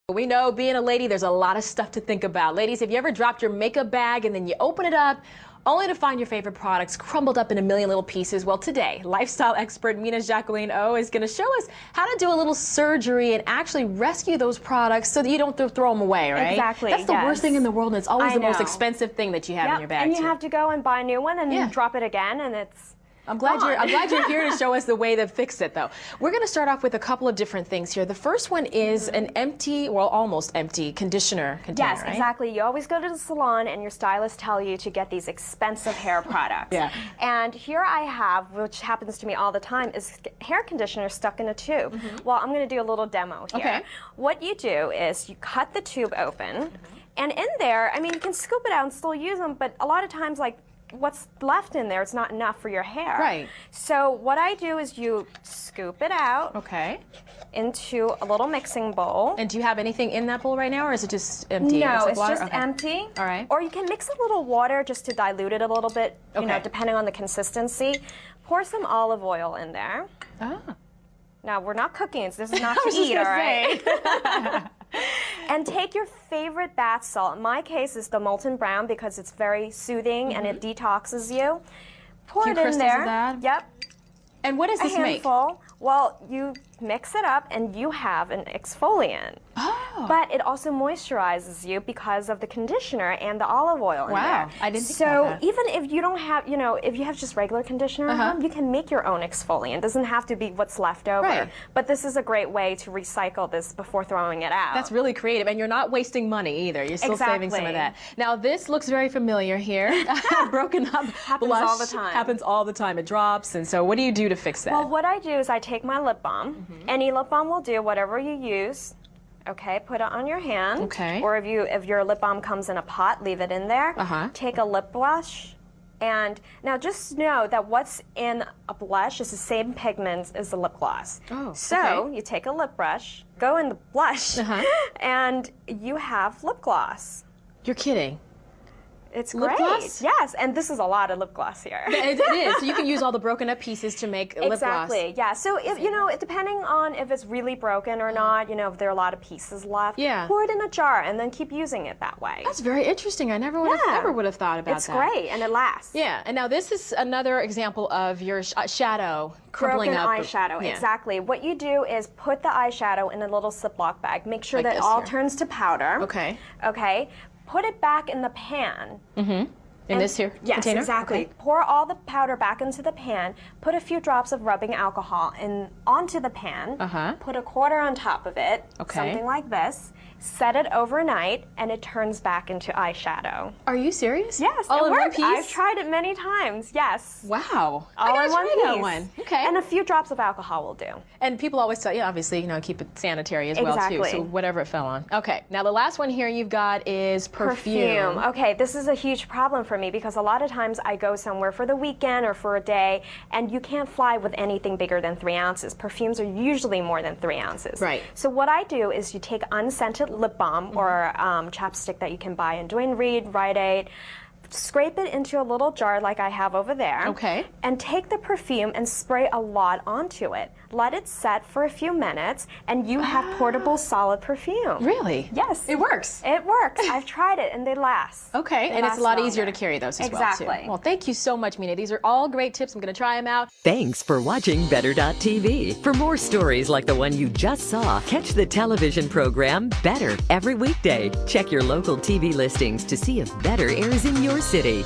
We know being a lady, there's a lot of stuff to think about. Ladies, have you ever dropped your makeup bag and then you open it up only to find your favorite products crumbled up in a million little pieces? Well, today, lifestyle expert Mina-Jacqueline Au is going to show us how to do a little surgery and actually rescue those products so that you don't throw them away, right? Exactly. That's the worst thing in the world, and it's always the most expensive thing that you have in your bag. And you have to go and buy a new one and then drop it again, and it's I'm glad you're here to show us the way to fix it, though. We're going to start off with a couple of different things here. The first one is an empty, well, almost empty container Yes, right? exactly. You always go to the salon and your stylist tell you to get these expensive hair products. Yeah. And here I have, which happens to me all the time, is hair conditioner stuck in a tube. Well, I'm going to do a little demo here. Okay. What you do is you cut the tube open, and in there, I mean, you can scoop it out and still use them, but a lot of times, like, what's left in there is not enough for your hair. Right. So what I do is you scoop it out into a little mixing bowl. And do you have anything in that bowl right now, or is it just empty? No, it's just empty. All right. Or you can mix a little water just to dilute it a little bit, you know, depending on the consistency. Pour some olive oil in there. Ah. Now, we're not cooking, this is not to eat, all right? And take your favorite bath salt. In my case, it's the molten brown because it's very soothing and it detoxes you. Pour it in there. Of that? Yep. And what does this make? Well, you mix it up and you have an exfoliant. Oh. But it also moisturizes you because of the conditioner and the olive oil in there. Wow, I didn't think about that. So even if you don't have, you know, if you have just regular conditioner at home, you can make your own exfoliant. It doesn't have to be what's left over. Right. But this is a great way to recycle this before throwing it out. That's really creative, and you're not wasting money either. You're still saving some of that. Now, this looks very familiar here. Broken up Happens blush. all the time. Happens all the time. It drops, and so what do you do to fix that? Well, what I do is I take my lip balm. Any lip balm will do, whatever you use. Okay, put it on your hand. Okay. Or if your lip balm comes in a pot, leave it in there. Take a lip blush. And now just know that what's in a blush is the same pigments as the lip gloss. Oh, so you take a lip brush, go in the blush, and you have lip gloss. You're kidding. It's lip great. Gloss? Yes, and this is a lot of lip gloss here. It is. So you can use all the broken up pieces to make lip gloss. Exactly. Yeah. So if you know, depending on if it's really broken or not, you know, if there are a lot of pieces left, pour it in a jar and then keep using it that way. That's very interesting. I never would have thought about that. It's great and it lasts. Yeah. And now this is another example of your shadow crumbling up. Broken eyeshadow. Exactly. What you do is put the eyeshadow in a little Ziploc bag. Make sure that it all turns to powder. Okay. Okay. Put it back in the pan. In this here container? Yes, exactly. Okay. Pour all the powder back into the pan. Put a few drops of rubbing alcohol onto the pan. Put a quarter on top of it, something like this. Set it overnight, and it turns back into eyeshadow. Are you serious? Yes, all it in one works. piece? I've tried it many times. Yes. Wow. All in one piece. That one. Okay. And a few drops of alcohol will do. And people always tell you, obviously, you know, keep it sanitary as well too. So whatever it fell on. Okay. Now the last one here you've got is perfume. Okay, this is a huge problem for me because a lot of times I go somewhere for the weekend or for a day, and you can't fly with anything bigger than 3 ounces. Perfumes are usually more than 3 ounces. Right. So what I do is you take unscented lip balm or chapstick that you can buy in Duane Reade, Rite Aid. Scrape it into a little jar like I have over there. Okay. And take the perfume and spray a lot onto it. Let it set for a few minutes, and you have portable solid perfume. Really? Yes. It works? It works. I've tried it, and they last. Okay, and it's a lot easier to carry those as well, too. Well, thank you so much, Mina. These are all great tips. I'm going to try them out. Thanks for watching Better.tv. For more stories like the one you just saw, catch the television program Better every weekday. Check your local TV listings to see if Better airs in your city.